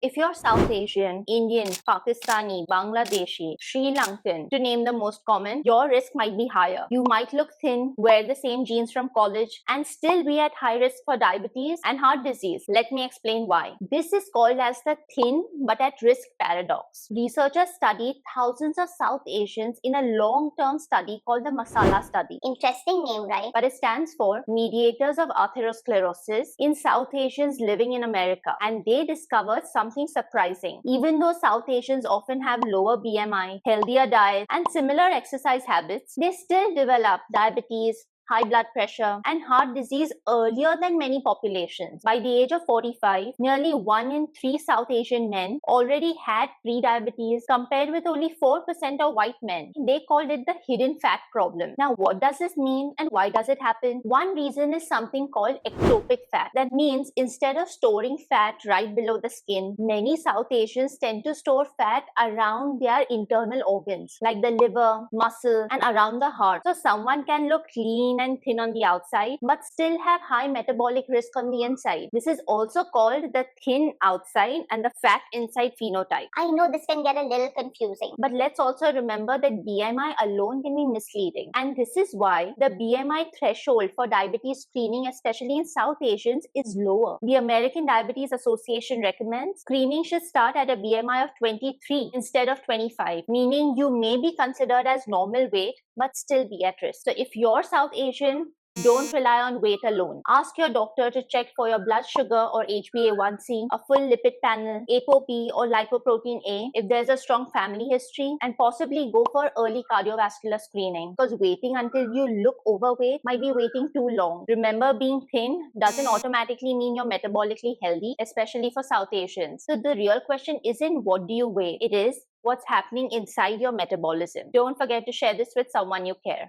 If you're South Asian, Indian, Pakistani, Bangladeshi, Sri Lankan, to name the most common, your risk might be higher. You might look thin, wear the same jeans from college, and still be at high risk for diabetes and heart disease. Let me explain why. This is called as the thin but at risk paradox. Researchers studied thousands of South Asians in a long-term study called the MASALA study. Interesting name, right? But it stands for Mediators of Atherosclerosis in South Asians living in America. And they discovered something surprising. Even though South Asians often have lower BMI, healthier diet, and similar exercise habits, they still develop diabetes, high blood pressure, and heart disease earlier than many populations. By the age of 45, nearly 1 in 3 South Asian men already had pre-diabetes compared with only 4% of white men. They called it the hidden fat problem. Now, what does this mean and why does it happen? One reason is something called ectopic fat. That means instead of storing fat right below the skin, many South Asians tend to store fat around their internal organs like the liver, muscle, and around the heart. So someone can look lean and thin on the outside but still have high metabolic risk on the inside. This is also called the thin outside and the fat inside phenotype. I know this can get a little confusing. But let's also remember that BMI alone can be misleading. And this is why the BMI threshold for diabetes screening, especially in South Asians, is lower. The American Diabetes Association recommends screening should start at a BMI of 23 instead of 25, meaning you may be considered as normal weight but still be at risk. So if you're South Asian, don't rely on weight alone. Ask your doctor to check for your blood sugar or HbA1c, a full lipid panel, ApoB or lipoprotein A if there's a strong family history, and possibly go for early cardiovascular screening, because waiting until you look overweight might be waiting too long. Remember, being thin doesn't automatically mean you're metabolically healthy, especially for South Asians. So the real question isn't what do you weigh, it is what's happening inside your metabolism. Don't forget to share this with someone you care.